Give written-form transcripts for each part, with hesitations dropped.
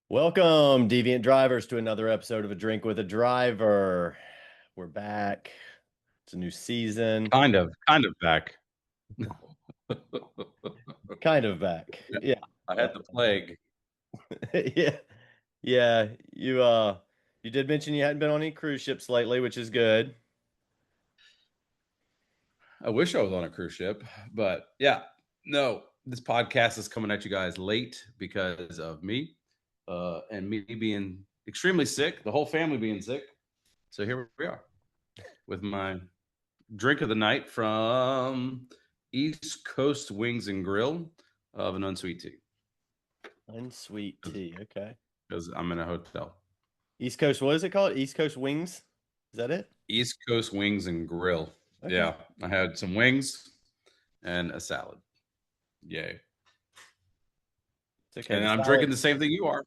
Welcome, Deviant Drivers, to another episode of A Drink with a Driver. We're back. It's a new season. Kind of back. Kind of back. Yeah, Yeah. I Uh, had the plague. yeah. Yeah. You did mention you hadn't been on any cruise ships lately, which is good. I wish I was on a cruise ship, but yeah, no. This podcast is coming at you guys late because of me, and me being extremely sick, the whole family being sick. So here we are with my drink of the night from East Coast Wings and Grill of an unsweet tea Unsweet tea. Okay. because I'm in a hotel. East Coast, what is it called? East Coast Wings? Is that it? East Coast Wings and Grill. Okay. Yeah, I had some wings and a salad. Yay. It's okay. And The I'm salad. drinking the same thing you are.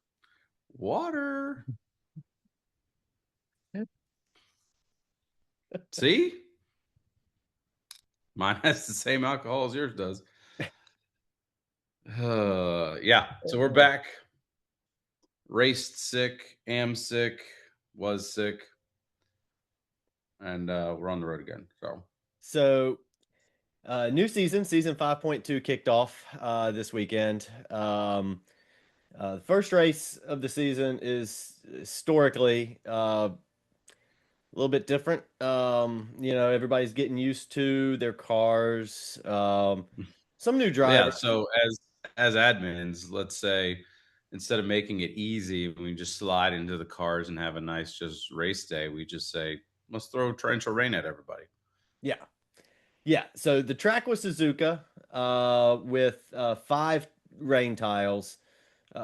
Water. See? Mine has the same alcohol as yours does. Yeah. So we're back. Raced sick, am sick, was sick, and we're on the road again. So So, new season 5.2 kicked off this weekend. The first race of the season is historically a little bit different. Everybody's getting used to their cars. Some new yeah. drivers. So as admins, let's say instead of making it easy, we just slide into the cars and have a nice just race day. We just say, let's throw torrential rain at everybody. Yeah, yeah. So the track was Suzuka with five rain tiles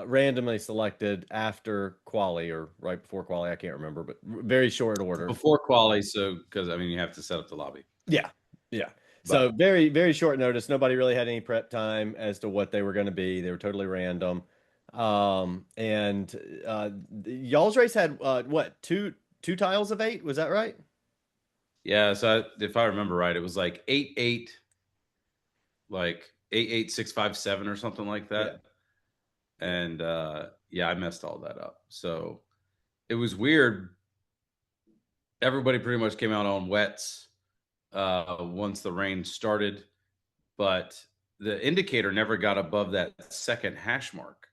randomly selected after quali or right before quali. I can't remember, but very short order. Before quali, so because I mean you have to set up the lobby. Yeah, yeah. So But very, very short notice. Nobody really had any prep time as to what they were going to be. They were totally random. And y'all's race had what two tiles of eight? Was that right? yeah, so if I remember right, it was like 8-8, like 8-8-6-5-7 or something like Yeah, that. yeah. And yeah, I messed all that up. So it was weird. Everybody pretty much came out on wets once the rain started, but the indicator never got above that second hash mark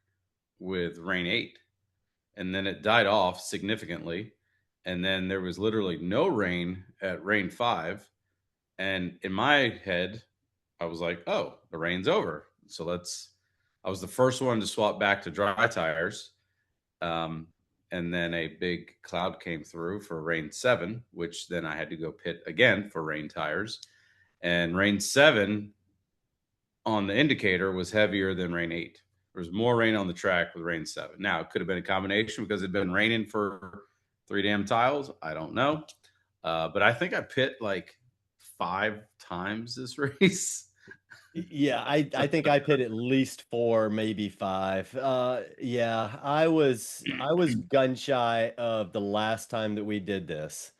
with rain 8. And then it died off significantly. And then there was literally no rain at rain 5. And in my head, I was like, oh, the rain's over. So I was the first one to swap back to dry tires. Um, and then a big cloud came through for rain 7, which then I had to go pit again for rain tires. And rain 7 on the indicator was heavier than rain 8. There was more rain on the track with rain 7. Now, it could have been a combination because it'd been raining for 3 damn tiles. I don't know. But I think I pit like 5 times this race. Yeah, I think I pit at least four, maybe five. Yeah, I was gun shy of the last time that we did this.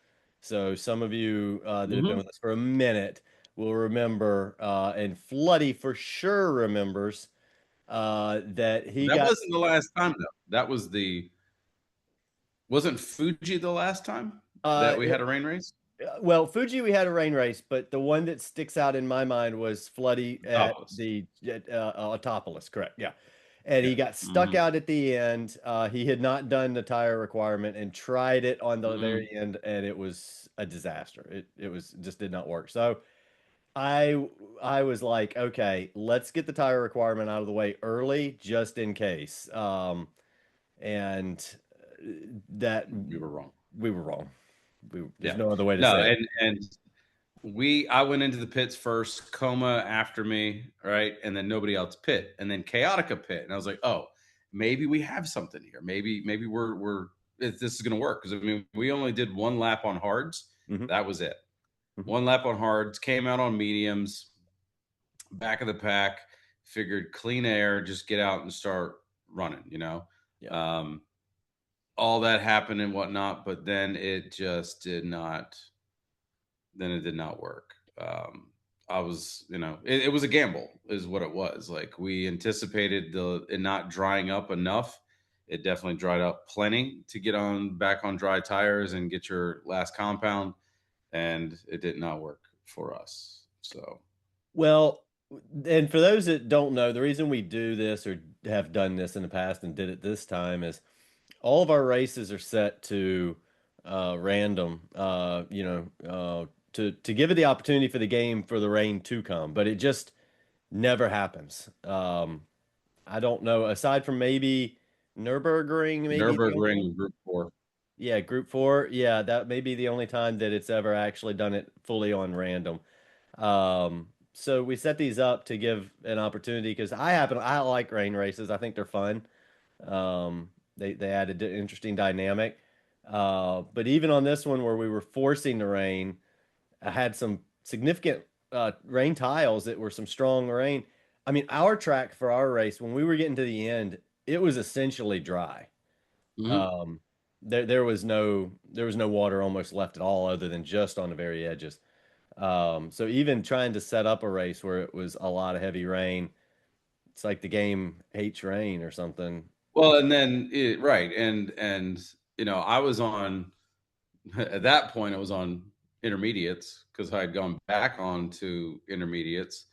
So some of you that have been Mhm. with us for a minute will remember, and Floody for sure remembers that he That got. wasn't the last time, though. That was the wasn't Fuji the last time Uh, that we had a rain race? well, Fuji, we had a rain race, but the one that sticks out in my mind was Floody at Topless. the Autopolis, correct? Yeah. And he Yeah. got stuck Mhm. out at the end. He had not done the tire requirement and tried it on the Mhm. very end, and it was a disaster. It was just did not work. So I was like, okay, let's get the tire requirement out of the way early, just in case. And that We were wrong. we were wrong. There's Yeah. no other way to No, say it. and I went into the pits first, Coma after me, right? And then nobody else pit, and then Chaotica pit, and I was like, oh, maybe we have something here. Maybe this is going to work because I mean we only did one lap on hards. Mhm. That was it. Mhm. One lap on hards, came out on mediums, back of the pack. Figured clean air, just get out and start running. Yeah. Um, all that happened and whatnot, but then it just did not. Then it did not work. I was, it was a gamble, is what it was. Like we anticipated it not drying up enough, it definitely dried up plenty to get on back on dry tires and get your last compound, and it did not work for us. So, Well, and for those that don't know, the reason we do this or have done this in the past and did it this time is all of our races are set to random, to give it the opportunity for the game for the rain to come, but it just never happens. I don't know, aside from maybe Nürburgring, maybe the only one. Nürburgring Group 4. Yeah, Group 4. Yeah, that may be the only time that it's ever actually done it fully on random. So we set these up to give an opportunity because I like rain races. I think they're fun. They added an interesting dynamic. But even on this one where we were forcing the rain, I had some significant rain tiles that were some strong rain. I mean, our track for our race, when we were getting to the end, it was essentially dry. Mhm. Um, there was no water almost left at all, other than just on the very edges. So even trying to set up a race where it was a lot of heavy rain, it's like the game hates rain or something. Well, and then right, and I was on at that point. I was on intermediates because I had gone back on to intermediates,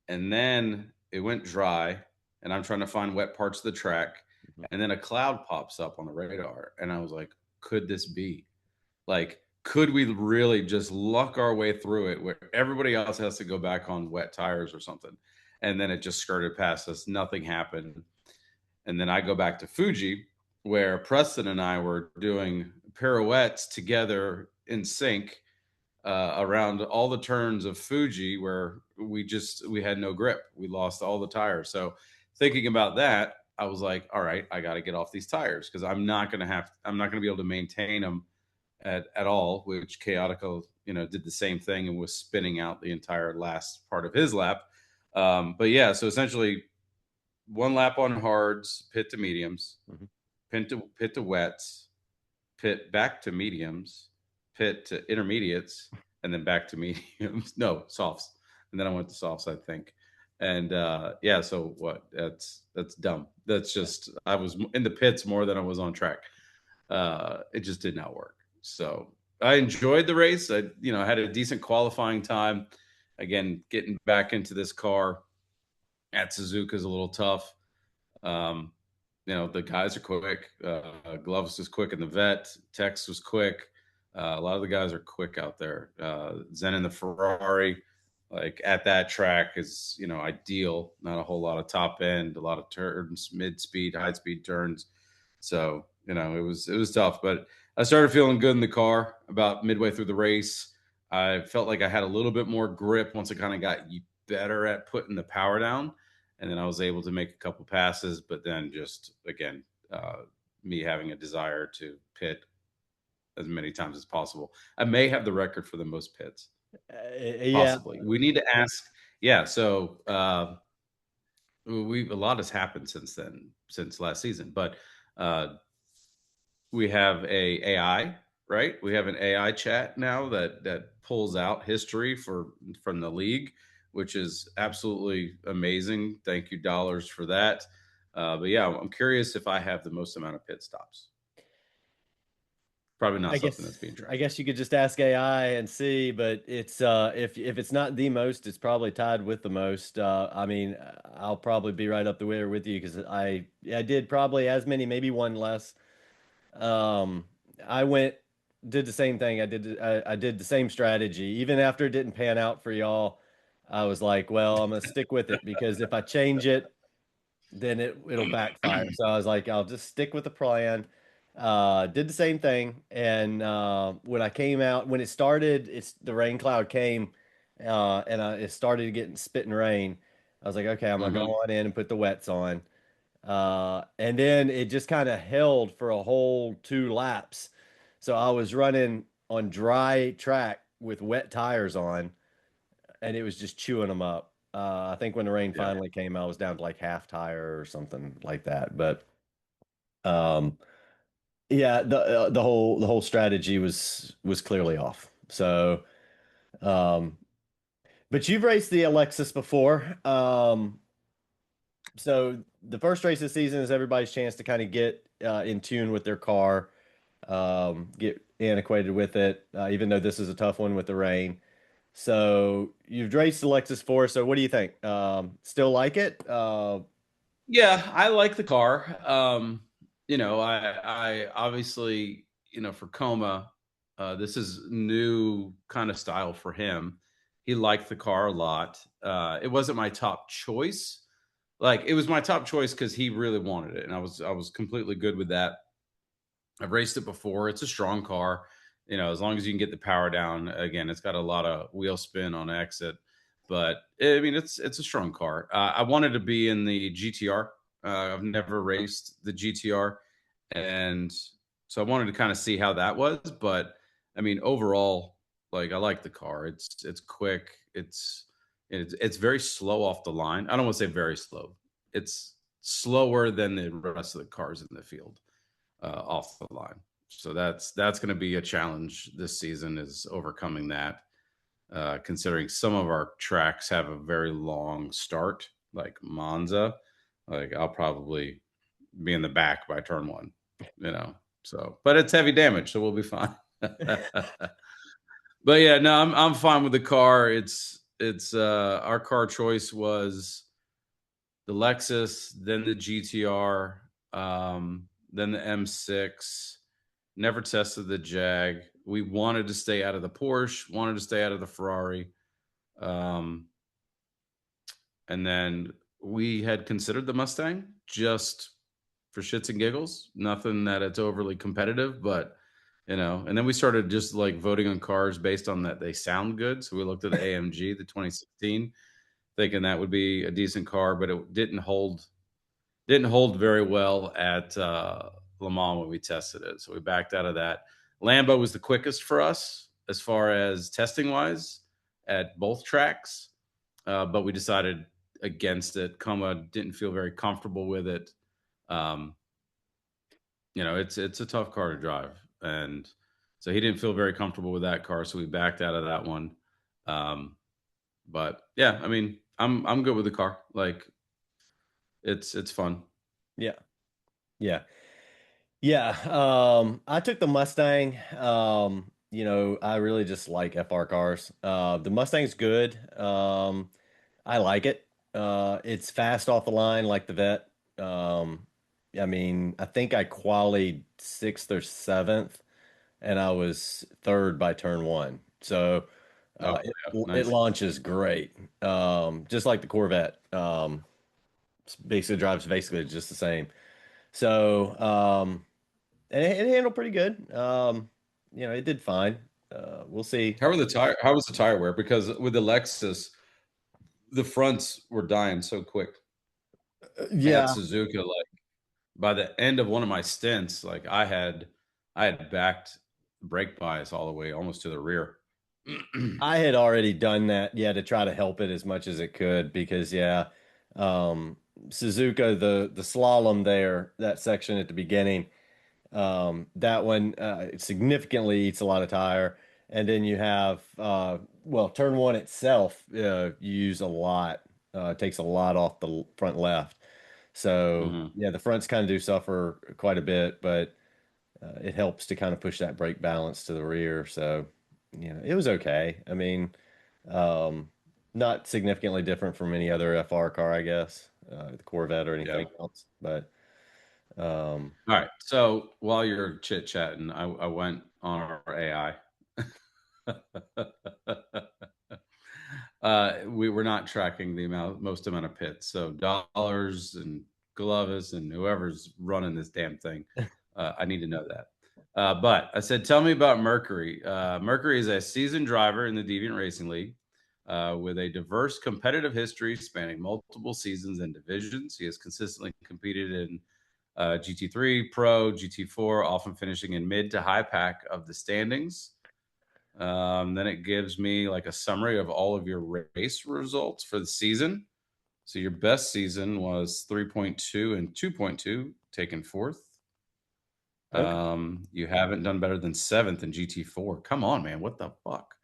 and then it went dry, and I'm trying to find wet parts of the track, Mhm. and then a cloud pops up on the radar, and I was like, could this be? Like, could we really just luck our way through it where everybody else has to go back on wet tires or something? And then it just skirted past us. Nothing happened. And then I go back to Fuji, where Preston and I were doing pirouettes together in sync around all the turns of Fuji, where we had no grip. We lost all the tires. So thinking about that, I was like, all right, I got to get off these tires because I'm not going to be able to maintain them at all. Which Chaotico, did the same thing and was spinning out the entire last part of his lap. But yeah, so essentially one lap on hards, pit to mediums, Mhm. pit to wets, pit back to mediums, pit to intermediates, and then back to mediums. No, softs. And then I went to softs, I think. And yeah, so what? That's dumb. That's Yeah. just I was in the pits more than I was on track. It just did not work. So I enjoyed the race. I had a decent qualifying time. Again, getting back into this car at Suzuka is a little tough. Um, the guys are quick. Gloves was quick in the vet. Tex was quick. A lot of the guys are quick out there. Zen in the Ferrari, like at that track, is ideal. Not a whole lot of top end, a lot of turns, mid speed, high speed turns. So it was tough, but I started feeling good in the car about midway through the race. I felt like I had a little bit more grip once I kind of got better at putting the power down, and then I was able to make a couple passes. But then just again, uh, me having a desire to pit as many times as possible. I may have the record for the most pits, Yeah, possibly. We need to ask. Yeah, so we a lot has happened since then, since last season, but. We have a AI, right? We have an AI chat now that pulls out history from the league, which is absolutely amazing. Thank you, dollars, for that. But yeah, I'm curious if I have the most amount of pit stops. Probably not something that's being I tracked. guess you could just ask AI and see, but it's if it's not the most, it's probably tied with the most. I mean, I'll probably be right up the there with you because I did probably as many, maybe one less. Um, I went did the same thing. I did the same strategy. Even after it didn't pan out for y'all, I was like, well, I'm gonna stick with it because if I change it, then it'll backfire. So I was like, I'll just stick with the plan. Did the same thing, and when I came out, when it started, it's the rain cloud came, it started getting spit and rain. I was like, okay, I'm gonna go Hmm. on in and put the wets on. And then it just kind of held for a whole 2 laps. So I was running on dry track with wet tires on, and it was just chewing them up. I think when the rain Yeah. finally came, I was down to like half tire or something like that. But um, yeah, the whole strategy was clearly off. So, um, but you've raced the Alexis before. So the first race of the season is everybody's chance to kind of get in tune with their car, get antiquated with it, even though this is a tough one with the rain. So you've raced the Lexus 4, so what do you think? Still like it? Yeah, I like the car. I obviously, for Coma, this is new kind of style for him. He liked the car a lot. It wasn't my top choice. Like it was my top choice because he really wanted it, and I was completely good with that. I've raced it before. It's a strong car. As long as you can get the power down. Again, it's got a lot of wheel spin on exit, but I mean, it's a strong car. I wanted to be in the GTR. I've never raced the GTR, and so I wanted to kind of see how that was. But I mean, overall, like I like the car. It's quick. It's very slow off the line. I don't want to say very slow. It's slower than the rest of the cars in the field off the line. So that's going to be a challenge this season is overcoming that. Considering some of our tracks have a very long start, like Monza, like I'll probably be in the back by turn one, you know. So, but it's heavy damage, so we'll be fine. But yeah, no, I'm fine with the car. It's our car choice was the Lexus, then the GTR, then the M6. Never tested the Jag. We wanted to stay out of the Porsche, wanted to stay out of the Ferrari. Um, and then we had considered the Mustang just for shits and giggles. Nothing that it's overly competitive, but and then we started just like voting on cars based on that they sound good. So we looked at the AMG, the 2016, thinking that would be a decent car, but it didn't hold very well at Le Mans when we tested it. So we backed out of that. Lambo was the quickest for us as far as testing wise at both tracks, but we decided against it. Coma didn't feel very comfortable with it. Um, it's a tough car to drive, and so he didn't feel very comfortable with that car. So we backed out of that one. Um, but yeah, I mean, I'm good with the car. Like it's fun. Yeah, yeah. Yeah, I took the Mustang. I really just like FR cars. The Mustang's good. I like it. It's fast off the line like the Vet. Um, I mean, I think I qualied sixth or seventh, and I was third by turn one. So Oh it yeah, it nice. launches great. Just like the Corvette. Basically drives basically just the same. So and it handled pretty good. It did fine. We'll see. How was the tire wear? Because with the Lexus, the fronts were dying so quick. At Yeah, Suzuka, like by the end of one of my stints, like I had backed brake bias all the way almost to the rear. I had already done that, yeah, to try to help it as much as it could because yeah, um Suzuka, the slalom there, that section at the beginning, that one it significantly eats a lot of tire. And then you have well, turn one itself, you use a lot, takes a lot off the front left. So Mhm. yeah, the fronts kind of do suffer quite a bit, but it helps to kind of push that brake balance to the rear. So, it was okay. I mean, um, not significantly different from any other FR car, I guess, the Corvette or Yeah. anything else. But um, All right. So while you're chit chatting, I went on our AI. We were not tracking the most amount of pits. So dollars and Glovis and whoever's running this damn thing, I need to know that. But I said, tell me about Mercury. Mercury is a seasoned driver in the Deviant Racing League with a diverse competitive history spanning multiple seasons and divisions. He has consistently competed in GT3, Pro, GT4, often finishing in mid to high pack of the standings. Then it gives me like a summary of all of your race results for the season. So your best season was 3.2 and 2.2, taken fourth. okay. You haven't done better than seventh in GT4. Come on, man. What the fuck?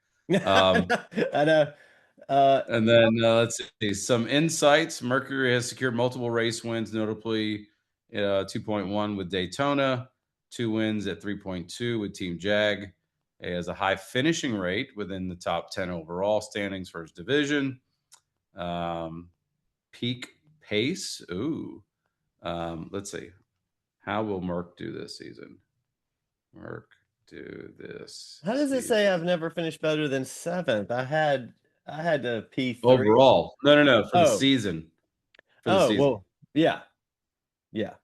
Um, I know. Uh, And then let's see some insights. Mercury has secured multiple race wins, notably 2.1 with Daytona, 2 wins at 3.2 with Team Jag. He has a high finishing rate within the top 10 overall standings for his division. Um, peak pace. Ooh. Let's see. How will Merc do this season? Merc do this how does it say season. I've never finished better than seventh? I had a P3. Overall. No, no, no. For the Oh, season. For the oh, season. well, yeah, yeah.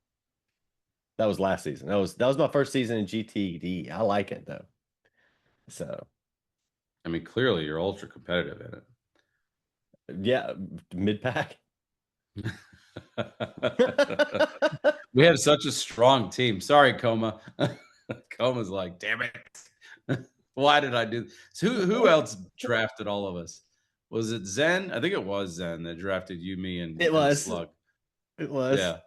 That was last season. That was my first season in GTD. I like it though. So I mean, clearly you're ultra competitive in yeah, mid pack. it. We have such a strong team. Sorry, Coma. Coma's like, damn it. Why did I do this? So who else drafted all of us? Was it Zen? I think it was Zen that drafted you, me, It and was. Slug. It was. Yeah.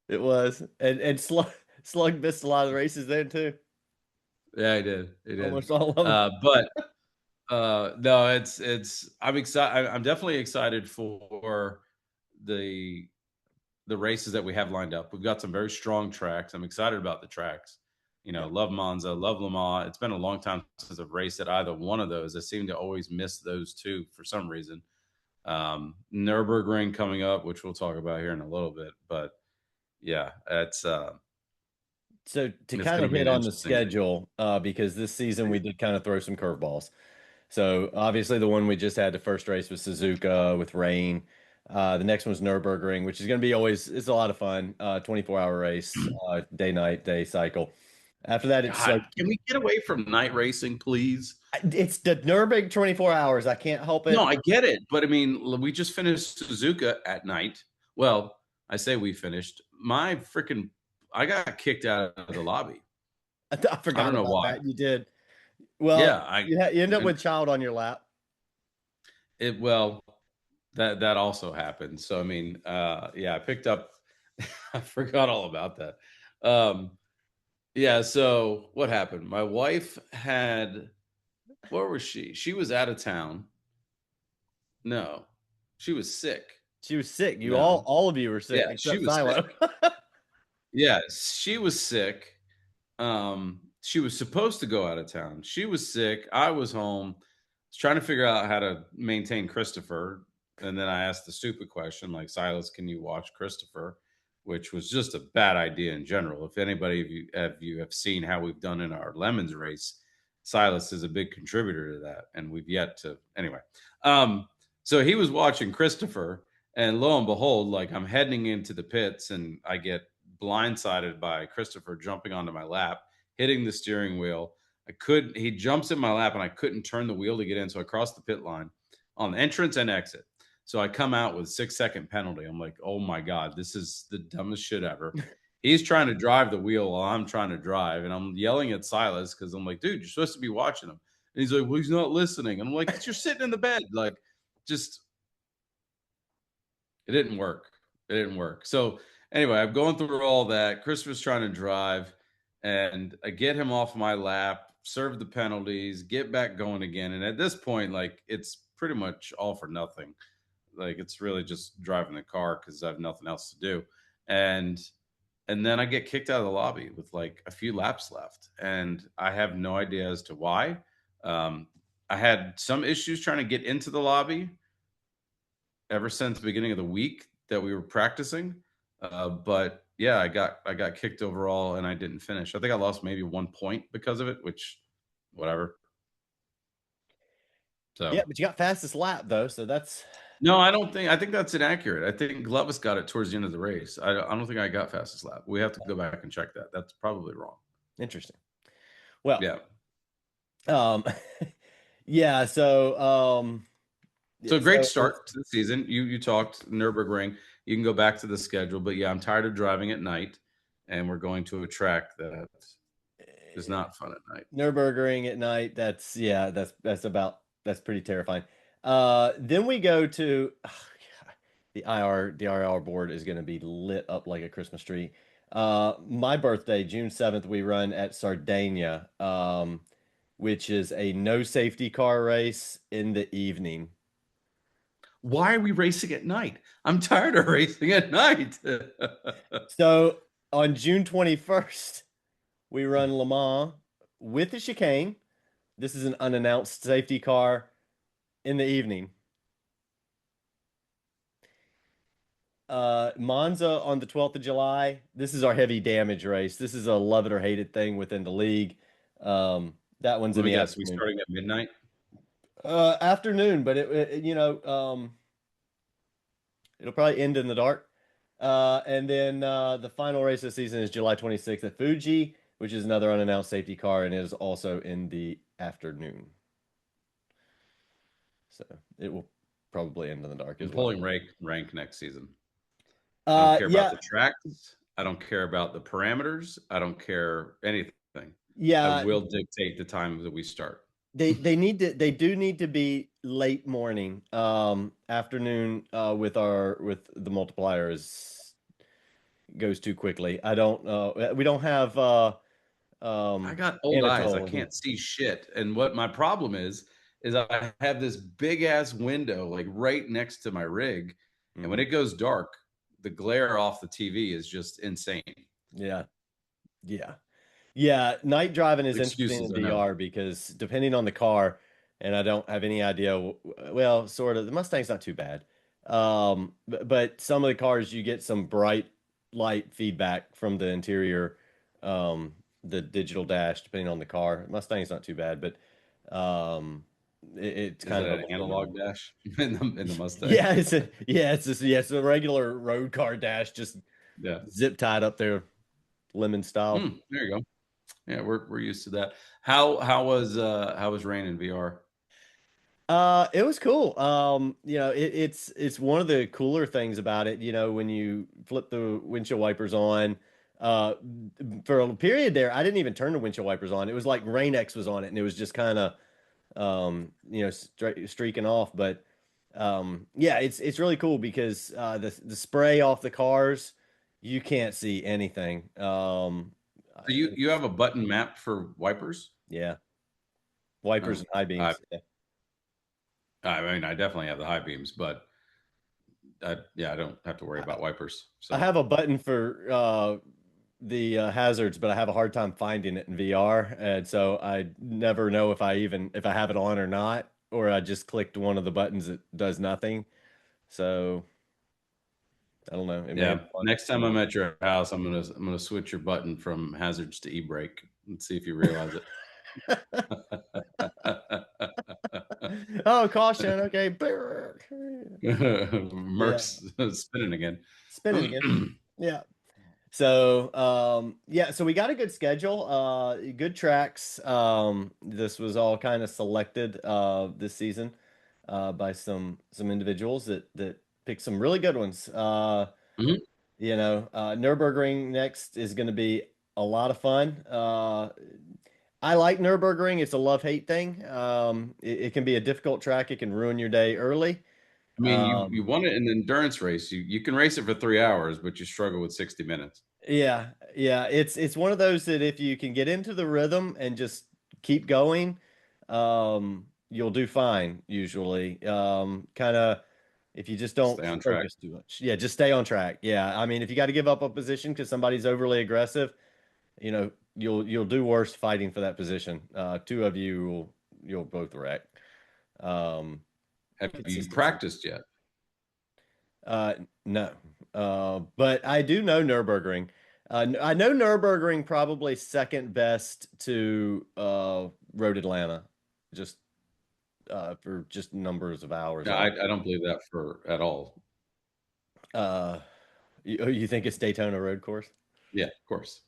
It was. And Slug missed a lot of the races then too. Yeah, he did. He did. Almost all of them. But no, it's I'm excited. I'm definitely excited for the the races that we have lined up. We've got some very strong tracks. I'm excited about the tracks. You know, Yeah. love Monza, love Le Mans. It's been a long time since I've raced at either one of those. I seem to always miss those two for some reason. Nürburgring coming up, which we'll talk about here in a little bit. But yeah, So to it's kind going of to be hit an on the interesting schedule, because this season we did kind of throw some curveballs. So obviously the one we just had, the first race was Suzuka with rain. The next one's Nürburgring, which is going to be always, it's a lot of fun. 24-hour race, season. day, night, day cycle. After that, it's God, so can we get away from night racing, please? it's the Nürburgring 24 hours. I can't help No, it. I get it, but I mean, we just finished Suzuka at night. Well, I say we finished. My freaking, I got kicked out of the lobby. I I don't forgot know about why. that. You did. Well, Yeah, I you end up and with child on your lap. it well that also happened. So I mean, yeah, I picked up. I forgot all about that. Um, yeah. So what happened? My wife had. Where was she? She was out of town. No, she was sick. She was sick. You No, all of you were yeah, sick she except was sick. Silo. Yeah, she was sick. She was supposed to go out of town. She was sick. I was home. Was trying to figure out how to maintain Christopher. And then I asked the stupid question, like, Silas, can you watch Christopher? Which was just a bad idea in general. If anybody of you have seen how we've done in our lemons race, Silas is a big contributor to that. And we've yet to anyway. Um, so he was watching Christopher, and lo and behold, like I'm heading into the pits and I get blindsided by Christopher jumping onto my lap, hitting the steering wheel. He jumps in my lap and I couldn't turn the wheel to get in. So I crossed the pit line on the entrance and exit. So I come out with 6 second penalty. I'm like, oh my God, this is the dumbest shit ever. He's trying to drive the wheel while I'm trying to drive. And I'm yelling at Silas because I'm like, dude, you're supposed to be watching him. And he's like, well, he's not listening. And I'm like, you're sitting in the bed. Like, just it didn't work. It didn't work. So anyway, I'm going through all that. Chris was trying to drive, and I get him off my lap, serve the penalties, get back going again. And at this point, like it's pretty much all for nothing. Like it's really just driving the car because I have nothing else to do. And and then I get kicked out of the lobby with like a few laps left, and I have no idea as to why. Um, I had some issues trying to get into the lobby ever since the beginning of the week that we were practicing. But yeah, I got kicked overall and I didn't finish. I think I lost maybe 1 point because of it, which whatever. Yeah, So but you got fastest lap though, so that's no, I think that's inaccurate. I think Glovis got it towards the end of the race. I don't think I got fastest lap. We have to go back and check that. That's probably wrong. interesting. Well, Yeah. um, yeah, So great so start to the season. You talked Nürburgring. You can go back to the schedule, but yeah, I'm tired of driving at night, and we're going to a track that is not fun at night. Nürburgring at night, that's yeah, that's pretty terrifying. Then we go to the IR board is going to be lit up like a Christmas tree. My birthday, June 7th, we run at Sardinia, which is a no safety car race in the evening. Why are we racing at night? I'm tired of racing at night. So on June 21st, we run Le Mans with the chicane. This is an unannounced safety car in the evening. Monza on the 12th of July. This is our heavy damage race. This is a love it or hate it thing within the league. That one's Let in me the guess, we afternoon. starting at midnight? Afternoon, but it'll probably end in the dark. And then the final race of the season is July 26th at Fuji, which is another unannounced safety car and is also in the afternoon. So it will probably end in the dark I'm as well. pulling rank next season. I don't care about Yeah, the tracks. I don't care about the parameters. I don't care anything. I yeah. will dictate the time that we start. They do need to be late morning. Afternoon with the multipliers goes too quickly. I don't we don't have I got old eyes. I Anatole here. can't see shit. And what my problem is I have this big ass window like right next to my rig. And when Hmm. it goes dark, the glare off the TV is just insane. Yeah. Yeah. Yeah, night driving is interesting Excuses, in I know. VR because depending on the car, and I don't have any idea. Well, sort of. The Mustang's not too bad, but some of the cars you get some bright light feedback from the interior, the digital dash, depending on the car. Mustang's not too bad, but it's Is kind it of a an bummer though. analog dash in the Mustang? Yeah, it's a regular road car dash, just Yeah. zip tied up there, lemon style. There you go. Yeah, we're used to that. How was Rain in VR? It was cool. It's one of the cooler things about it, when you flip the windshield wipers on. Uh, for a period there, I didn't even turn the windshield wipers on. It was like Rain X was on it, and it was just kind of, streaking off. But yeah, it's really cool because the spray off the cars, you can't see anything. So you have a button map for wipers? Yeah, wipers Oh, and high I beams. Yeah. I mean, I definitely have the high beams, but yeah, I don't have to worry about wipers. I So have a button for the hazards, but I have a hard time finding it in VR, and so I never know if I have it on or not, or I just clicked one of the buttons that does nothing. So I don't know. It may have yeah, fun. next time I'm at your house, I'm gonna switch your button from hazards to e-brake and see if you realize it. Oh, caution. Okay. Yeah. Merc's spinning again. Spinning again. Yeah. So, so we got a good schedule, good tracks. This was all kind of selected this season by some individuals that picked some really good ones. Mhm. Nürburgring next is going to be a lot of fun. I like Nürburgring. It's a love-hate thing. It can be a difficult track. It can ruin your day early. I mean, you Um, won it in an endurance race. You can race it for 3 hours, but you struggle with 60 minutes. yeah, it's one of those that if you can get into the rhythm and just keep going, you'll do fine usually. Kind of if you just don't Stay on track. focus too much. Yeah, just stay on track. Yeah, I mean, if you got to give up a position because somebody's overly aggressive, you'll do worse fighting for that position. Two of you you'll both wreck. Um, Have you Consistency. practiced yet? No. But I do know Nürburgring. I know Nürburgring probably second best to Road Atlanta, just for just numbers of hours No, on. I don't believe that for at all. You think it's Daytona Road Course? Yeah, of course.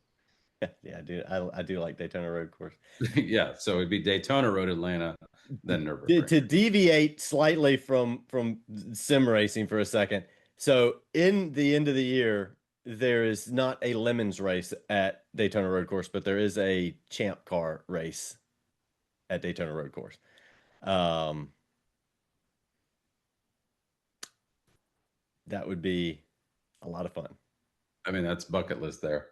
Yeah, I do. I do like Daytona Road Course. Yeah, so it'd be Daytona Road Atlanta, then Nürburgring. To deviate slightly from sim racing for a second. So in the end of the year, there is not a lemons race at Daytona Road Course, but there is a champ car race at Daytona Road Course. Um, that would be a lot of fun. I mean, that's bucket list there.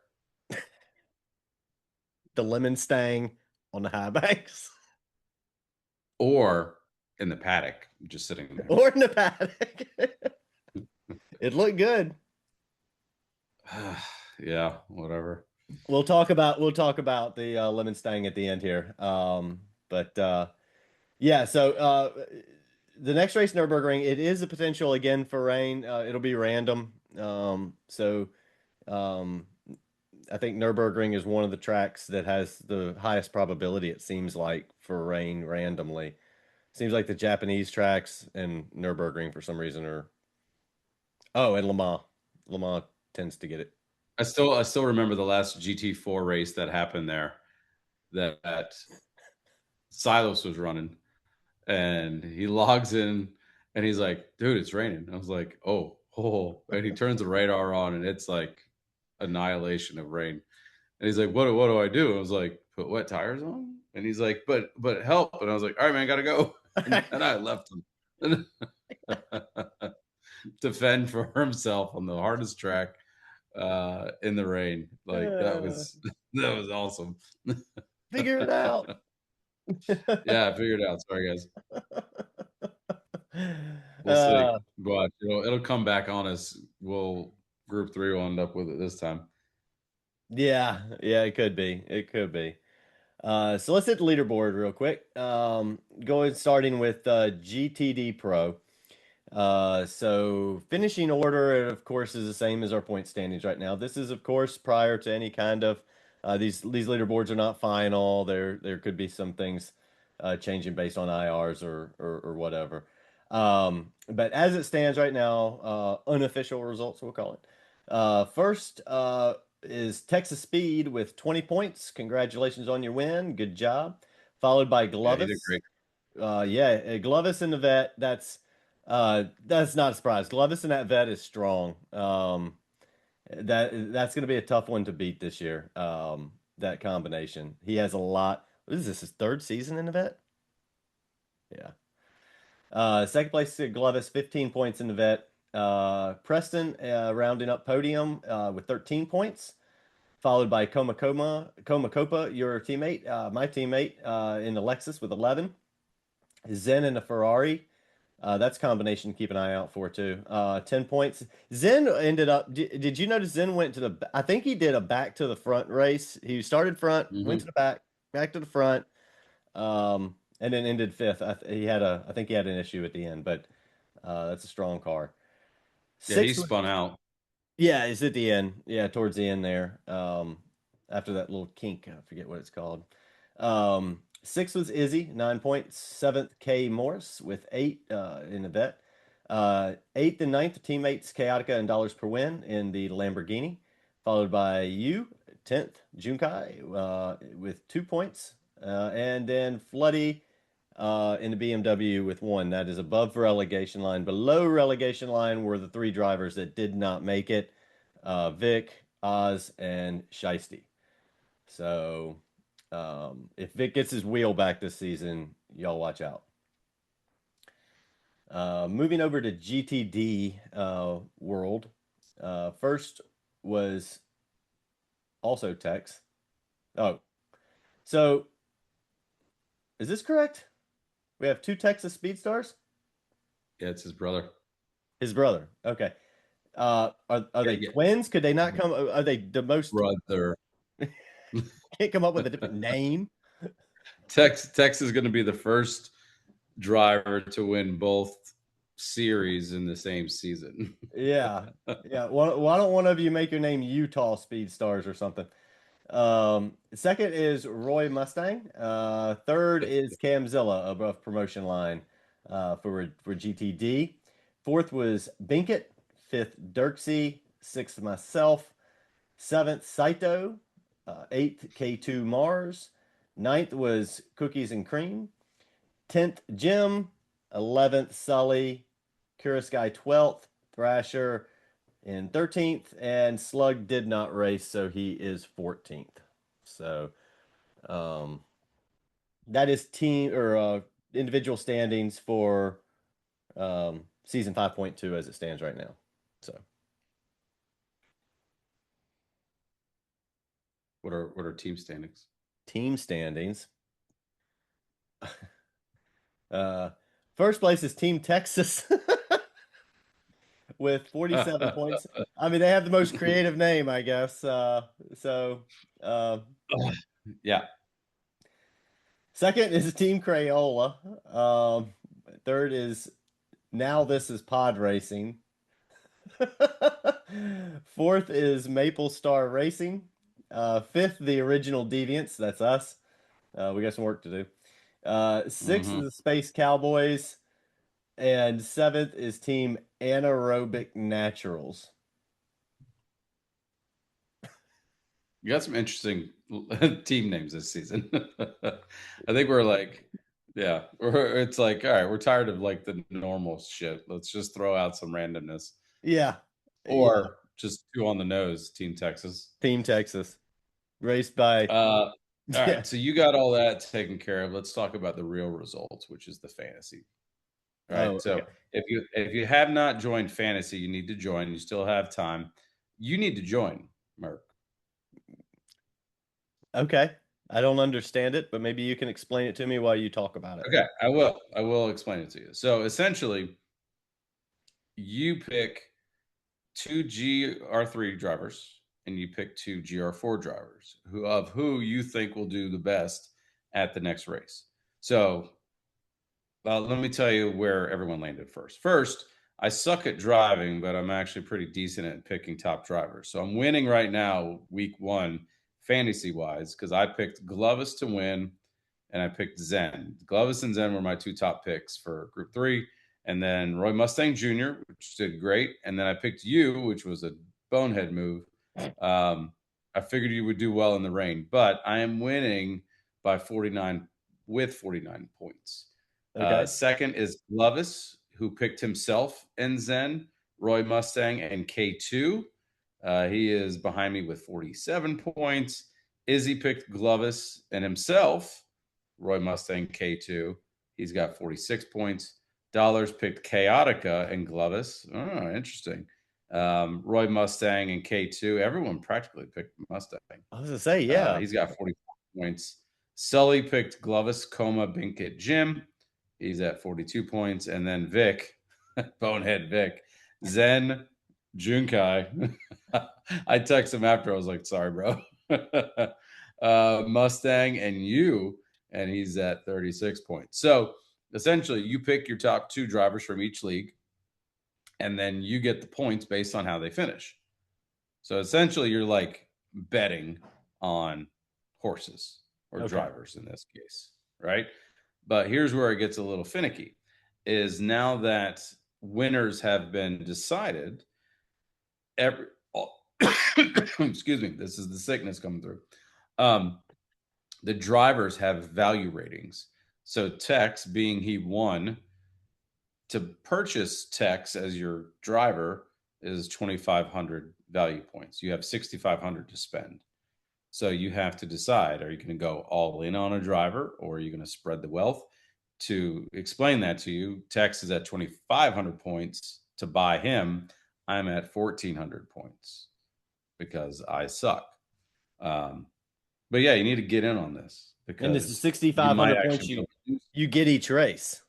The lemon stang on the high banks. Or in the paddock, just sitting there. or in the paddock. It looked good. Yeah, whatever. We'll talk about the lemon stang at the end here. But yeah, so the next race, Nürburgring, it is a potential again for rain. It'll be random. So um, I think Nürburgring is one of the tracks that has the highest probability, it seems like, for rain randomly. Seems like the Japanese tracks and Nürburgring for some reason are. Oh, and Le Mans. Le Mans tends to get it. I still remember the last GT4 race that happened there that Silos was running, and he logs in and he's like, "Dude, it's raining." I was like, "Oh, oh!" And he turns the radar on, and it's like annihilation of rain. And he's like, "What do I do?" I was like, "Put wet tires on." And he's like, "But help!" And I was like, "All right, man, gotta go." And I left him to fend for himself on the hardest track in the rain. Like that Uh, was that was awesome. Figure it out. Yeah, I figured it out. Sorry, guys. We'll see. Uh, But it'll come back on us. Group three will end up with it this time. yeah, yeah, it could be. It could be. So let's hit the leaderboard real quick. Going starting with GTD Pro. So finishing order, of course, is the same as our point standings right now. This is, of course, prior to any kind of these leaderboards are not final. There could be some things changing based on IRs or whatever. But as it stands right now, unofficial results we'll call it. First is Texas Speed with 20 points. Congratulations on your win. Good job. Followed by Yeah, he did Glovis. great. Yeah, Glovis and the vet. That's not a surprise. Glovis and that vet is strong. That's going to be a tough one to beat this year. That combination. He has a lot. What is this? His third season in the vet? Yeah. Second place to Glovis, 15 points in the vet. Preston rounding up podium with 13 points, followed by Coma Copa, your teammate, my teammate in the Lexus with 11. Zen in the Ferrari. That's a combination to keep an eye out for too. 10 points. Zen ended up. Did you notice Zen went to the? I think he did a back to the front race. He started front, went to Hmm. the back, back to the front, and then ended fifth. I think he had an issue at the end, but that's a strong car. Yeah, he Sixth, spun out. yeah, it's at the end. Yeah, towards the end there. After that little kink, I forget what it's called. Sixth was Izzy, 9 points. Seventh, K Morris with eight in the vet. Eighth and ninth, teammates Chaotica and Dollars per Win in the Lamborghini, followed by you, 10th, Junkai with 2 points. And then Floody in the BMW with one. That is above relegation line. Below relegation line were the three drivers that did not make it, Vic, Oz, and Shiesty. So if Vic gets his wheel back this season, y'all watch out. Moving over to GTD World. First was also Tex. Oh, so is this correct? We have two Texas Speedstars? Yeah, it's his brother. His brother. Okay. Are Yeah, they yeah, twins? Could they not come? Are they the most? brother. Can't come up with a different name. Tex is going to be the first driver to win both series in the same season. Yeah, yeah. Why don't one of you make your name Utah Speed Stars or something? Second is Roy Mustang. Third is Camzilla above promotion line for GTD. Fourth was Binkett. Fifth, Dirksey. Sixth, myself. Seventh, Saito. Eighth, K2 Mars. Ninth was Cookies and Cream. 10th, Jim. 11th, Sully. Curious Guy, 12th. Thrasher in 13th. And Slug did not race, so he is 14th. So um, that is team or individual standings for season 5.2 as it stands right now. So What are team standings? team standings. Uh, First place is Team Texas with 47 points. I mean, they have the most creative name, I guess. So, uh, Yeah. second is Team Crayola. Third is Now This Is Pod Racing. Fourth is Maple Star Racing. Fifth, the original Deviants. That's us. We got some work to do. Sixth is Hmm. the Space Cowboys. And seventh is Team Anaerobic Naturals. You got some interesting team names this season. I think we're like, yeah, it's like, all right, we're tired of like the normal shit. Let's just throw out some randomness, Yeah. Yeah. or just two on the nose, Team Texas. Team Texas. Raced by, All yeah. right, so you got all that taken care of. Let's talk about the real results, which is the fantasy. All right. Oh, okay. So if you have not joined fantasy, you need to join. You still have time. You need to join, Merc. Okay. I don't understand it, but maybe you can explain it to me while you talk about it. Okay, I will. I will explain it to you. So essentially, you pick two GR3 drivers and you pick two GR4 drivers who you think will do the best at the next race. So let me tell you where everyone landed first. First, I suck at driving, but I'm actually pretty decent at picking top drivers. So I'm winning right now, week one, fantasy wise, because I picked Glovis to win and I picked Zen. Glovis and Zen were my two top picks for Group 3. And then Roy Mustang Jr., which did great. And then I picked you, which was a bonehead move. I figured you would do well in the rain, but I am winning by 49 with 49 points. Okay. Second is Glovis, who picked himself and Zen, Roy Mustang, and K2. He is behind me with 47 points. Izzy picked Glovis and himself, Roy Mustang, K2. He's got 46 points. Dollars picked Chaotica and Glovis. Oh, interesting. Roy Mustang and K2. Everyone practically picked Mustang. I was gonna say, yeah. He's got 44 points. Sully picked Glovis, Coma, Binkett, Jim. He's at 42 points. And then Vic, Bonehead Vic, Zen, Junkai. I texted him after. I was like, sorry, bro. Mustang and you. And he's at 36 points. So essentially, you pick your top two drivers from each league, and then you get the points based on how they finish. So essentially, you're like betting on horses or Okay. drivers in this case, right? But here's where it gets a little finicky is now that winners have been decided, every excuse me, this is the sickness coming through. The drivers have value ratings. So Tex, being he won, to purchase Tex as your driver is 2,500 value points. You have 6,500 to spend. So you have to decide, are you going to go all in on a driver or are you going to spread the wealth? To explain that to you, Tex is at 2,500 points to buy him. I'm at 1,400 points because I suck. Um, but yeah, you need to get in on this And this is because you might 6,500 points actually be able to do. you get each race.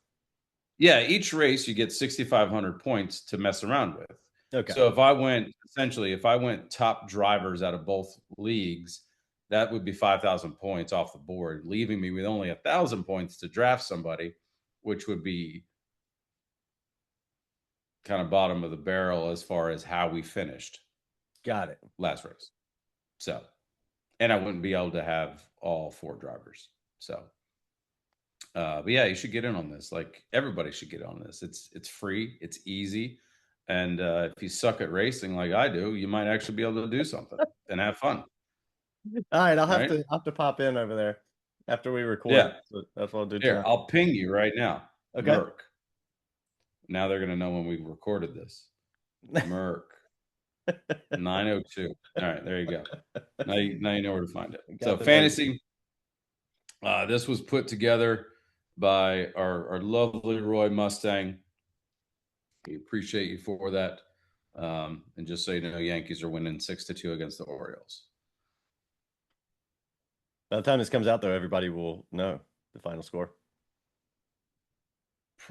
Yeah, each race you get 6,500 points to mess around with. Okay. So if I went top drivers out of both leagues, that would be 5,000 points off the board, leaving me with only 1,000 points to draft somebody, which would be kind of bottom of the barrel as far as how we finished Got it. last race. So, and I wouldn't be able to have all four drivers. So, but yeah, you should get in on this. Like everybody should get on this. It's free, it's easy, and if you suck at racing like I do, you might actually be able to do something and have fun. All right, Right? I'll have to pop in over there after we record. Yeah. So that's what I'll do Here, tonight. I'll ping you right now. Okay. Merc. Now they're gonna know when we recorded this. Merc 902. All right, there you go. Now you know where to find it. So Got the note. fantasy. This was put together by our lovely Roy Mustang. We appreciate you for that. And just so you know, Yankees are winning 6-2 against the Orioles. By the time this comes out, though, everybody will know the final score.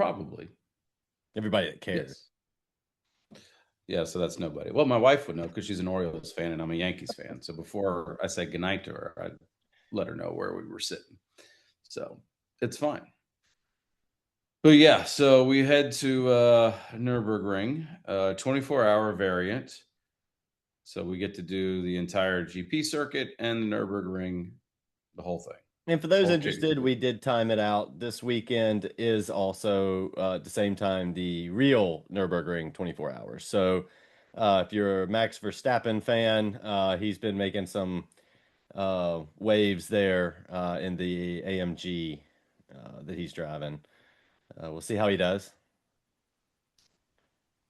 Probably. Everybody that cares. Yes. Yeah, so that's nobody. Well, my wife would know because she's an Orioles fan and I'm a Yankees fan. So before I said goodnight to her, I'd let her know where we were sitting. So it's fine. But yeah, so we head to Nürburgring, 24-hour variant. So we get to do the entire GP circuit and the Nürburgring, the whole thing, And for those whole kit and interested, we caboodle. did time it out. This weekend is also at the same time the real Nürburgring 24 hours. So if you're a Max Verstappen fan, he's been making some waves there in the AMG that he's driving. We'll see how he does.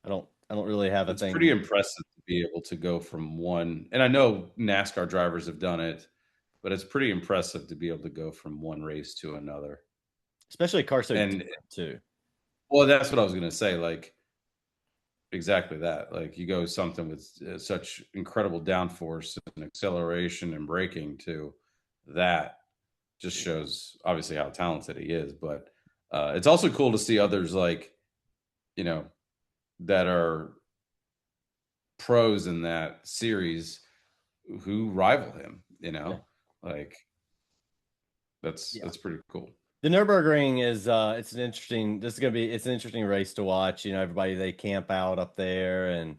I don't really have a It's pretty thing, impressive to be able to go from one, and I know NASCAR drivers have done it, but it's pretty impressive to be able to go from one race to another. especially a car so And different too. well, that's what I was going to say. Like exactly that. Like you go something with such incredible downforce and acceleration and braking to that just shows obviously how talented he is. But it's also cool to see others like you know that are pros in that series who rival him. Yeah. Like Yeah. that's pretty cool. The Nürburgring is it's an interesting this is gonna be it's an interesting race to watch. Everybody they camp out up there and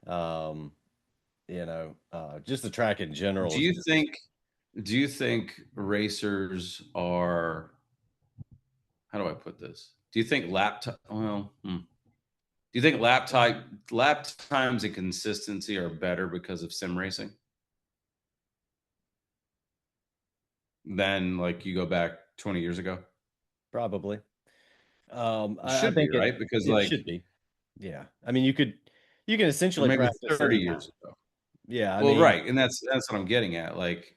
um just the track in general Do is you just think? Do you think racers are? How do I put this? Do you think laptop? Well, do you think lap times and consistency are better because of sim racing than like you go back 20 years ago? probably. It I should be think right because it like should be. Yeah. I mean you can or essentially maybe practice 30 anytime. years ago. Yeah, I Well, mean, right, and that's what I'm getting at. Like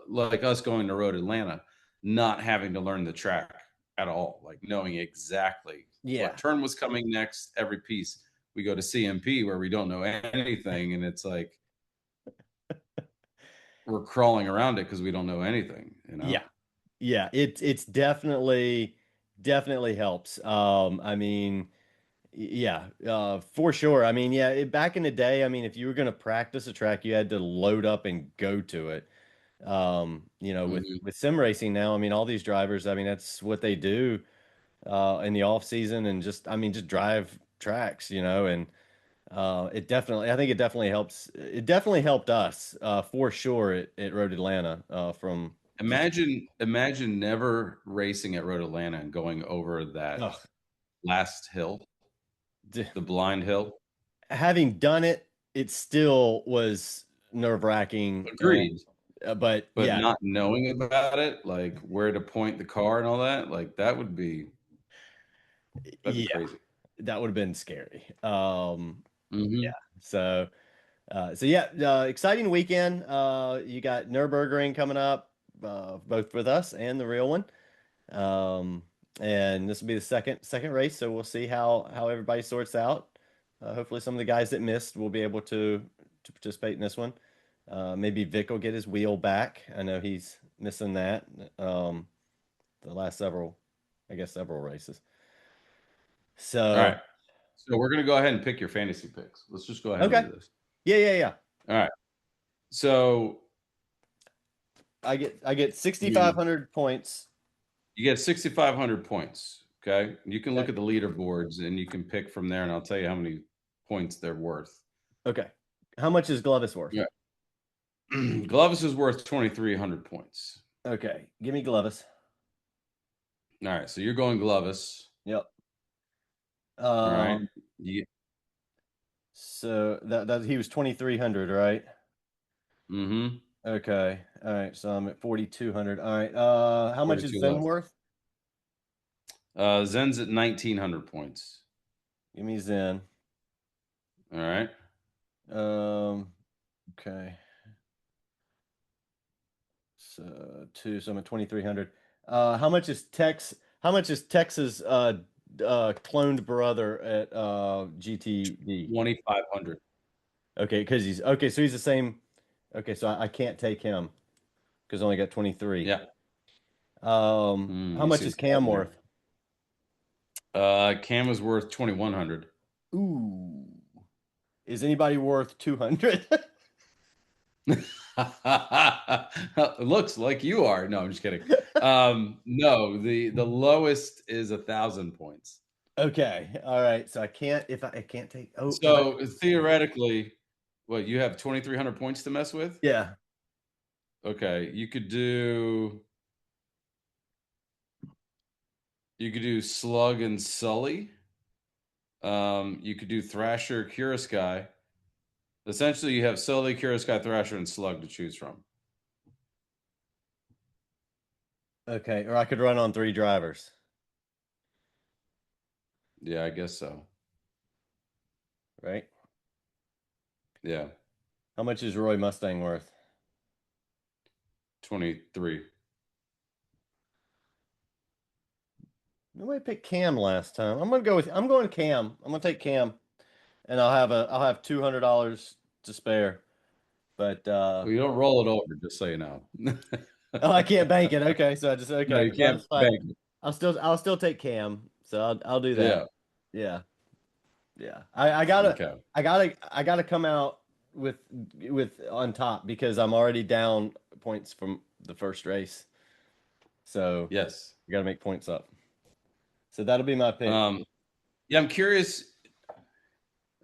like us going to Road Atlanta, not having to learn the track at all, like knowing exactly what yeah. turn was coming next, every piece. We go to CMP where we don't know anything, and it's like we're crawling around it because we don't know anything, you know? Yeah. Yeah, it's definitely helps. I mean, yeah, for sure. I mean, yeah, back in the day, I mean, if you were going to practice a track, you had to load up and go to it. With Mhm. sim racing now, I mean, all these drivers, I mean, that's what they do in the off season and just drive tracks, and I think it definitely helps. It definitely helped us for sure at Road Atlanta from just, Imagine never racing at Road Atlanta and going over that ugh, last hill, d- the blind hill. having done it, it still was nerve-wracking and Agreed. but But yeah, not knowing about it, like where to point the car and all that, like that'd be yeah, crazy. that would have been scary. Yeah. Mhm. So yeah, exciting weekend. You got Nürburgring coming up, both with us and the real one. Um, and this will be the second race, so we'll see how everybody sorts out. Hopefully, some of the guys that missed will be able to participate in this one. Maybe Vic will get his wheel back. I know he's missing that. The last I guess several races. All right. So So we're gonna go ahead and pick your fantasy picks. Let's just go ahead and okay, do this. yeah, yeah, yeah. All right. So I get you 6,500 points. you get 6,500 points. Okay. You can look Okay. at the leaderboards and you can pick from there, and I'll tell you how many points they're worth. Okay. How much is Glovis worth? Yeah. Glovis is worth 2,300 points. Okay. Give me Glovis. All right. So you're going Glovis. Yep. All right. Um, You, so that he was 2,300, right? mm-hmm. Okay. All right. So I'm at 4,200. All right. How much is 42 Zen left. worth? Zen's at 1,900 points. Give me Zen. All right. Okay. So I'm at 2,300. How much is Tex's cloned brother at GTD? 2,500. Okay, because he's okay, so he's the same. Okay, so I can't take him because I only got 23. Yeah. How You much see is the Cam problem there. worth? Cam is worth 2,100. Ooh. Is anybody worth 200? It looks like you are. No, I'm just kidding. No, the lowest is 1,000 points. Okay. All right. So I can't if I can't take if I So theoretically, what you have 2,300 points to mess with? yeah. Okay, you could do Slug and Sully. You could do Thrasher, Sky. Essentially, you have Sully, Sky, Thrasher, and Slug to choose from. Okay. Or I could run on three drivers, Yeah, I guess so. right? Yeah, How much is Roy Mustang worth? 23. Nobody picked Cam last time. I'm going Cam. I'm gonna take Cam and I'll have $200 to spare. But Well, you don't roll it over, just so you know. oh, I can't bank it. Okay, so I just No, okay. you Well, can't that's fine. bank it. I'll still take Cam. So I'll do that. Yeah. Yeah. Yeah. Okay. I gotta come out with on top because I'm already down points from the first race. So Yes. I gotta make points up. So that'll be my pick. Um, yeah, I'm curious.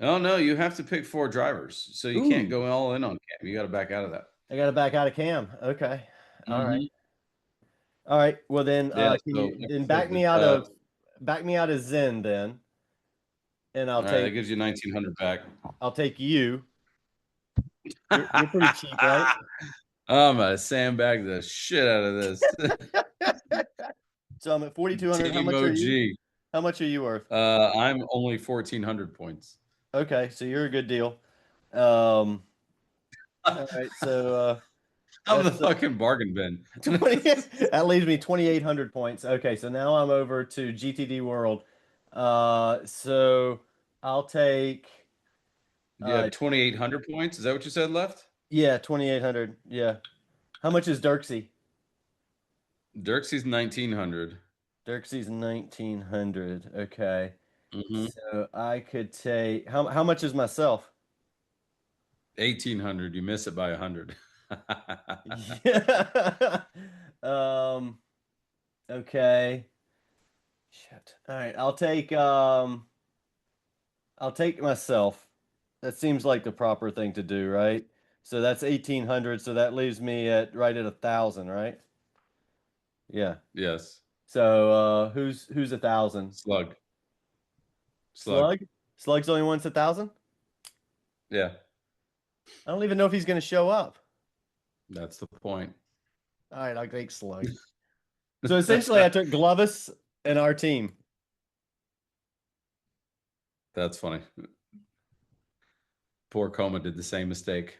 Oh no, you have to pick 4 drivers, so you can't Ooh, go all in on Cam. You got to back out of that. I gotta back out of Cam. Okay. All right. Hmm. All right. Well then Yeah. can So you like I then said, back me out of Zen then and all right, that gives you 1,900 back. I'll take you. You're pretty cheap, right? I'm gonna sandbag the shit out of this. So I'm at 4,200. How Team much are you? OG. How much are you worth? I'm only 1,400 points. Okay, so you're a good deal. Um, all right, so I'm the that's fucking bargain bin. 20 that leaves me 2,800 points. Okay, so now I'm over to GTD World. So I'll take You have 2,800 points. Is that what you said left? yeah, 2,800. Yeah. How much is Dirksey? Dirksy's 1,900. Dirksey's 1,900. Okay. Mm-hmm. So I could take how much is myself? 1,800. You miss it by 100. Yeah. Um, okay. Shit. All right, I'll take myself. That seems like the proper thing to do, right? So that's 1,800, so that leaves me at right at 1,000, right? Yeah. Yes. So who's 1,000? Slug. Slug. Slug? Slug's the only one's 1,000? Yeah. I don't even know if he's gonna show up. That's the point. All right, I'll take Slug. So essentially I took Glovis and our team. That's funny. Poor Coma did the same mistake.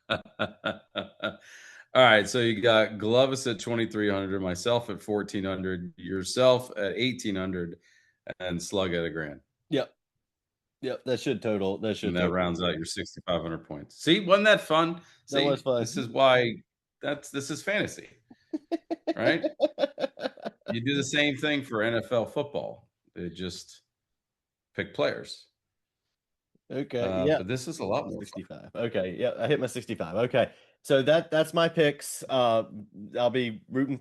All right, so you got Glovis at 2,300, myself at 1,400, yourself at 1,800, and Slug at 1,000. Yep. Yep, that And should that total rounds out it. your 6,500 points. See, wasn't that fun? That was See, this is fun. why this is fantasy, right? You do the same thing for NFL football. They just pick players. Okay. Yeah. But this is a lot more fun. 65. Okay. Yeah, I hit my 65. Okay. So that's my picks. I'll be rooting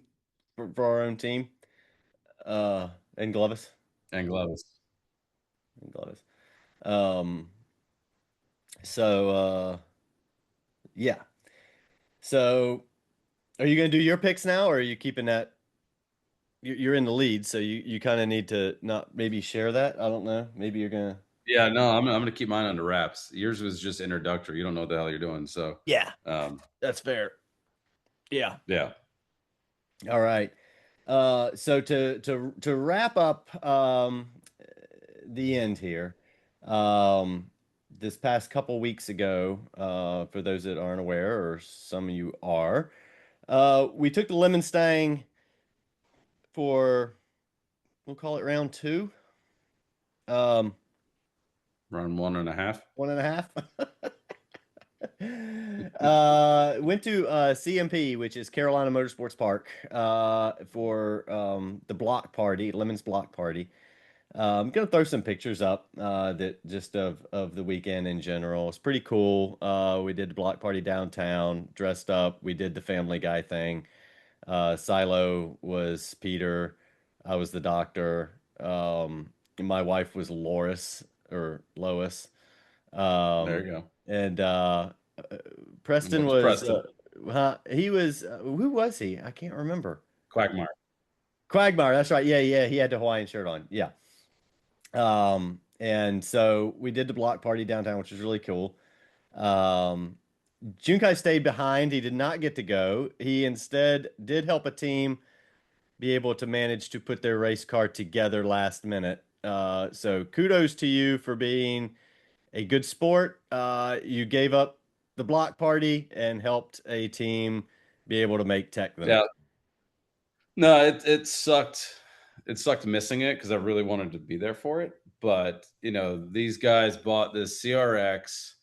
for our own team. And Glovis. And Glovis. And Glovis. Um, so yeah. So are you gonna do your picks now, or are you keeping that? You're in the lead, so you kind of need to not maybe share that. I don't know. Maybe you're gonna. Yeah, no, I'm gonna keep mine under wraps. Yours was just introductory. You don't know what the hell you're doing. So Yeah, um, that's fair. Yeah. yeah. All right. So to wrap up the end here, this past couple weeks ago, for those that aren't aware, or some of you are, we took the lemon stang for we'll call it round two, um, Run 1.5. one and a half. Went to CMP, which is Carolina Motorsports Park, for the block party, Lemon's block party. I'm gonna throw some pictures up that just of the weekend in general. It's pretty cool. We did the block party downtown, dressed up. We did the Family Guy thing. Silo was Peter. I was the doctor. My wife was Loris or Lois. There Um, you go. and And Preston what was was Preston? he was who was he? I can't remember. Quagmire. Quagmire, that's right. Yeah, yeah, he had the Hawaiian shirt on. Yeah. And so we did the block party downtown, which was really cool. Um, Junkai stayed behind. He did not get to go. He instead did help a team be able to manage to put their race car together last minute. So kudos to you for being a good sport. You gave up the block party and helped a team be able to make tech the Yeah. next. No, it sucked. It sucked missing it because I really wanted to be there for it. But these guys bought this CRX.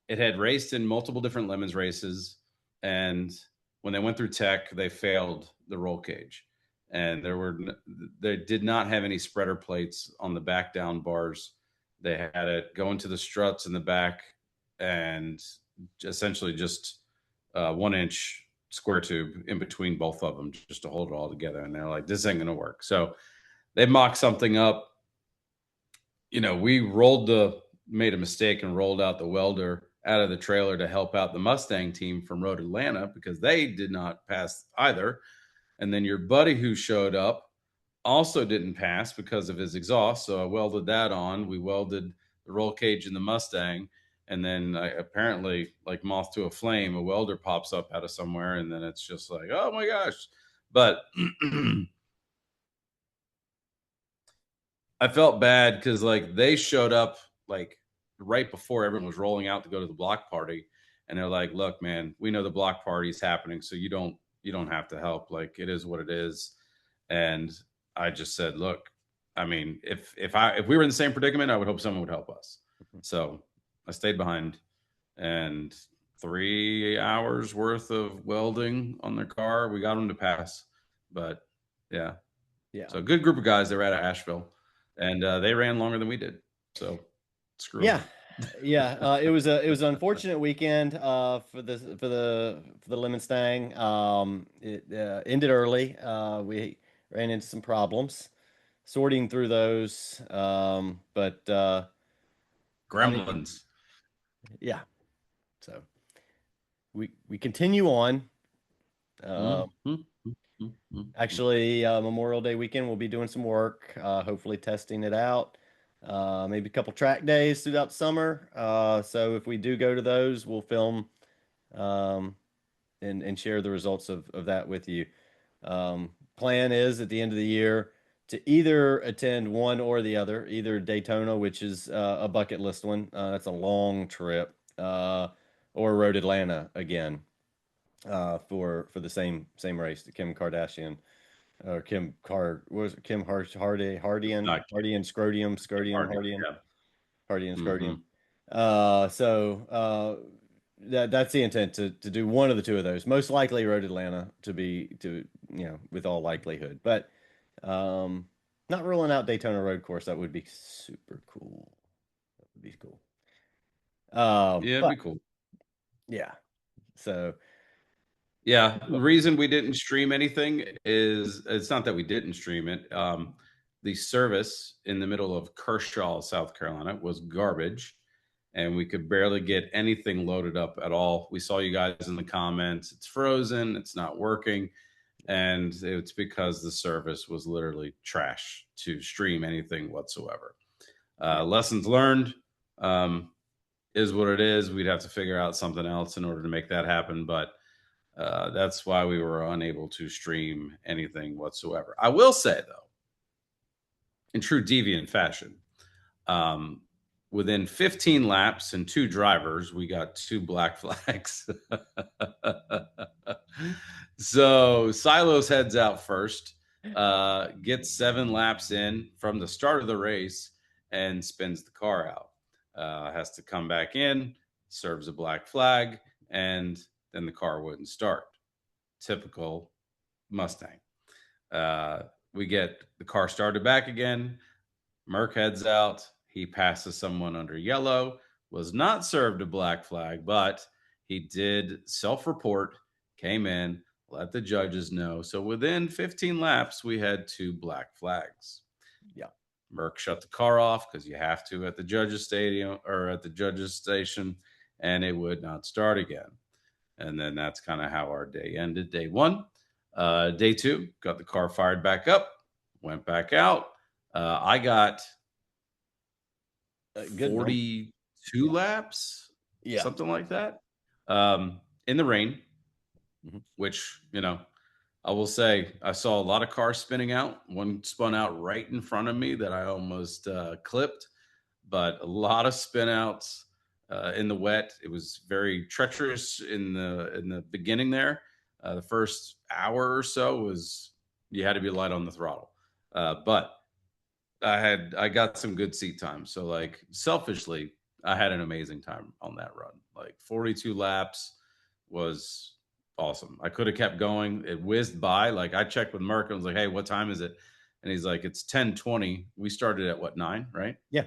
It had raced in multiple different lemons races, and when they went through tech, they failed the roll cage, and they did not have any spreader plates on the back down bars. They had it go into the struts in the back, and essentially just 1 inch square tube in between both of them just to hold it all together. And they're like, this ain't gonna work. So they mocked something up. We made a mistake and rolled out the welder out of the trailer to help out the Mustang team from Road Atlanta because they did not pass either. And then your buddy who showed up also didn't pass because of his exhaust. So I welded that on. We welded the roll cage in the Mustang. And then apparently, like moth to a flame, a welder pops up out of somewhere. And then it's just like, oh my gosh. But I felt bad because like they showed up like right before everyone was rolling out to go to the block party, and they're like, "Look, man, we know the block party is happening, so you don't have to help. Like it is what it is." And I just said, "Look, I mean, if we were in the same predicament, I would hope someone would help us." So I stayed behind, and 3 hours worth of welding on their car, we got them to pass. But yeah, Yeah. so a good group of guys. They were out of Asheville, and they ran longer than we did. So screw Yeah. them. Yeah. It was an unfortunate weekend for the Lemon Stang. It ended early. We ran into some problems sorting through those. But I mean, Gremlins. yeah. So we continue on. Uh, Actually, Memorial Day weekend, we'll be doing some work, hopefully testing it out. Maybe a couple track days throughout the summer. So if we do go to those, we'll film um, and share the results of that with you. Plan is at the end of the year to either attend one or the other, either Daytona, which is a bucket list one. That's a long trip, or Road Atlanta again for the same race, the Kim Kardashian or Kim Car what was it Kim Hardian Not Hardian Scrodium party. Hardian Yeah. Hardian Scrodium. Hmm. That's the intent to do one of the two of those. Most likely Road Atlanta with all likelihood. But um not ruling out Daytona Road Course. That would be super cool. That would be cool. Yeah, it'd But be cool. yeah. So Yeah, the reason we didn't stream anything is it's not that we didn't stream it. The service in the middle of Kershaw, South Carolina, was garbage, and we could barely get anything loaded up at all. We saw you guys in the comments. It's frozen. It's not working, and it's because the service was literally trash to stream anything whatsoever. yeah. Lessons learned. Is what it is. We'd have to figure out something else in order to make that happen, but that's why we were unable to stream anything whatsoever. I will say, though, in true Deviant fashion, um, within 15 laps and two drivers, we got two black flags. So Silos heads out first, gets 7 laps in from the start of the race, and spins the car out. Has to come back in, serves a black flag, and then the car wouldn't start. Typical Mustang. We get the car started back again. Merc heads out. He passes someone under yellow, was not served a black flag, but he did self report, came in, let the judges know. So within 15 laps, we had 2 black flags. Yeah. Merc shut the car off because you have to at the judges' stadium or at the judges' station, and it would not start again. And then that's kind of how our day ended. Day one. Day two, got the car fired back up, went back out. I got Good number. 42 Yeah. laps, Yeah. something like that, in the rain, Mhm. which, I will say I saw a lot of cars spinning out. One spun out right in front of me that I almost clipped, but a lot of spin outs in the wet. It was very treacherous in the beginning there. The first hour or so was you had to be light on the throttle, but I got some good seat time. So like selfishly, I had an amazing time on that run. Like 42 laps was awesome. I could have kept going. It whizzed by. Like I checked with Merck and was like, "Hey, what time is it?" And he's like, "It's 10:20. We started at what, 9, right?" Yeah.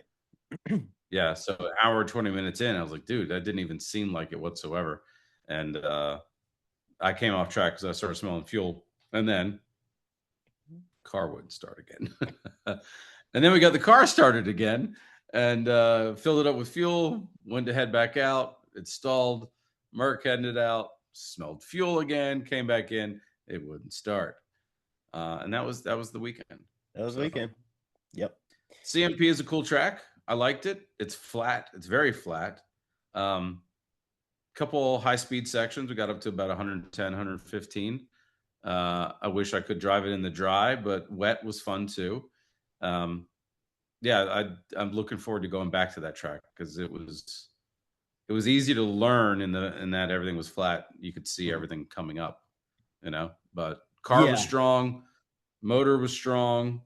Yeah, so an hour 20 minutes in, I was like, "Dude, that didn't even seem like it whatsoever." And I came off track cuz I started smelling fuel. And then car wouldn't start again. And then we got the car started again and filled it up with fuel, went to head back out. It stalled. Merc headed out, smelled fuel again, came back in. It wouldn't start. And that was the weekend. That was the So weekend. Yep. CMP is a cool track. I liked it. It's flat. It's very flat. Couple high speed sections. We got up to about 110, 115. I wish I could drive it in the dry, but wet was fun too. Um, yeah, I'm looking forward to going back to that track because it was easy to learn in that everything was flat. You could see Mhm. everything coming up, But car was Yeah. strong, motor was strong.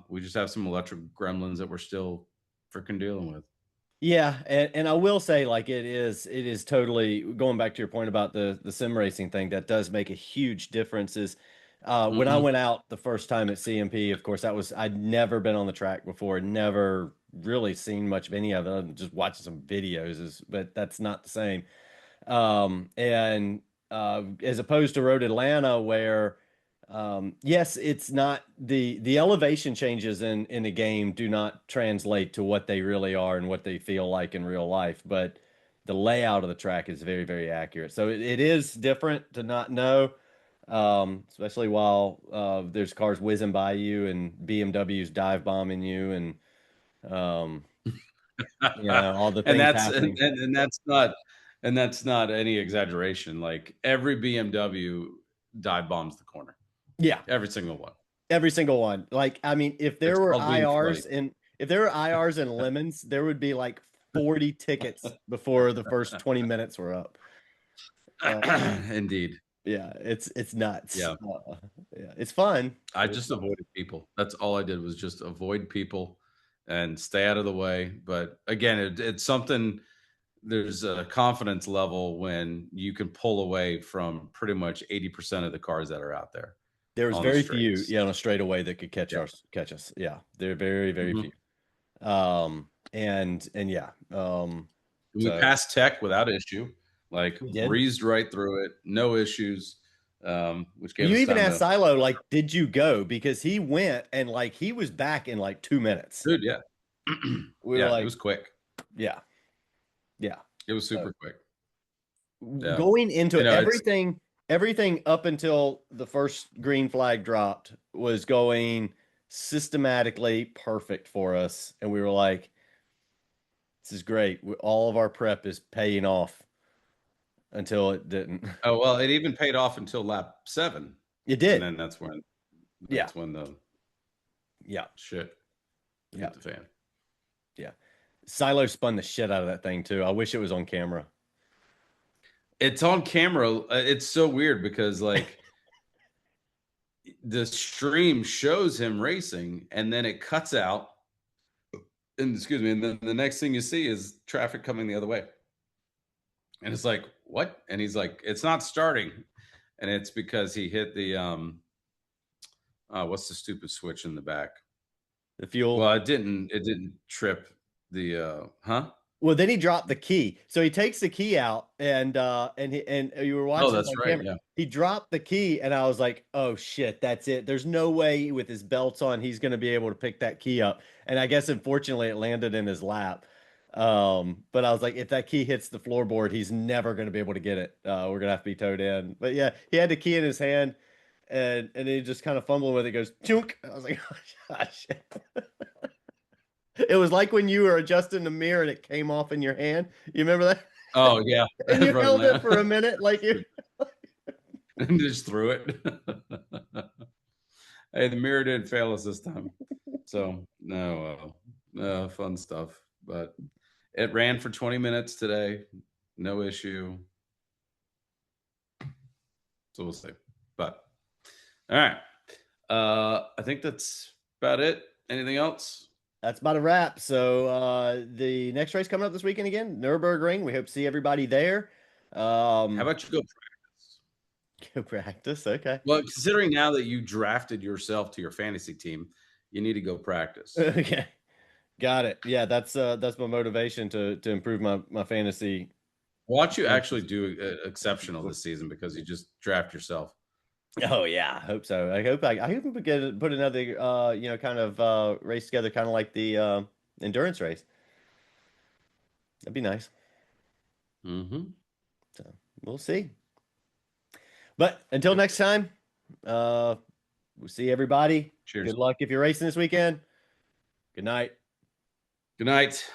We just have some electric gremlins that we're still freaking dealing with. Yeah, and I will say, like, it is totally going back to your point about the sim racing thing. That does make a huge difference. Is when I Hmm. went out the first time at CMP, of course, I'd never been on the track before, never really seen much of any of it, other than just watching some videos. But that's not the same. And as opposed to Road Atlanta, where yes, it's not the elevation changes in the game do not translate to what they really are and what they feel like in real life, but the layout of the track is very, very accurate. So it is different to not know, especially while there's cars whizzing by you and BMWs dive bombing you and um, all the and things that's and, happening. and and that's not any exaggeration. Like every BMW dive bombs the corner, Yeah, every single one. every single one. Like, I mean, It's called being slutty. If there were IRs and lemons, there would be like 40 tickets before the first 20 minutes were up. Uh, Indeed. yeah, it's nuts. Yeah. Yeah, it's fun. I just avoided people. That's all I did was just avoid people and stay out of the way. But again, it's something. There's a confidence level when you can pull away from pretty much 80% of the cars that are out there There was on the very few, straights. yeah, on a straightaway that could Yeah. catch us. Yeah, they're very, very Mhm. few. And yeah, We so passed tech without issue, like we did. breezed right through it, no issues, which gave You us even time asked to, Silo, like, did you go? Because he went and like he was back in like 2 minutes. dude, yeah. We were Yeah, it like, was quick. yeah, yeah. It was So super quick. Yeah. going into It's everything up until the first green flag dropped was going systematically perfect for us, and we were like, this is great. All of our prep is paying off until it didn't. oh, well, it even paid off until lap 7, It and did. then that's Yeah, when the yeah, shit yeah, hit the fan. yeah. Silo spun the shit out of that thing too. I wish it was on camera. It's on camera. It's so weird because like the stream shows him racing and then it cuts out and excuse me, and then the next thing you see is traffic coming the other way. And it's like, what? And he's like, it's not starting. And it's because he hit the what's the stupid switch in the back? The fuel. Well, it didn't trip the huh? Well, then he dropped the key. So he takes the key out, and you were Oh, watching it that's on right. camera. Yeah. He dropped the key, and I was like, "Oh shit, that's it. There's no way with his belts on he's going to be able to pick that key up." And I guess unfortunately it landed in his lap. But I was like, if that key hits the floorboard, he's never going to be able to get it. We're gonna have to be towed in. But yeah, he had the key in his hand, and he just kind of fumbling with it. Goes chunk. I was like, "Oh gosh." It was like when you were adjusting the mirror and it came off in your hand. You remember that? Oh yeah. And you From held it for a that. minute, like you. And just threw it. Hey, the mirror didn't fail us this time. So no, fun stuff. But it ran for 20 minutes today, no issue. So we'll see. But all right, I think that's about it. Anything else? That's about a wrap. So the next race coming up this weekend again, Nürburgring. We hope to see everybody there. How Um, about you go practice? go practice. Okay. Well, considering now that you drafted yourself to your fantasy team, you need to go practice. Okay. Got it. Yeah, that's my motivation to improve my fantasy. Watch you actually do exceptional this season because you just draft yourself. Oh yeah, I hope so. I hope we could put another kind of race together, kind of like the endurance race. That'd be nice. Hmm. So we'll see. But until Yep. next time, uh, we'll see everybody. Cheers. Good luck if you're racing this weekend. Good night. Good night.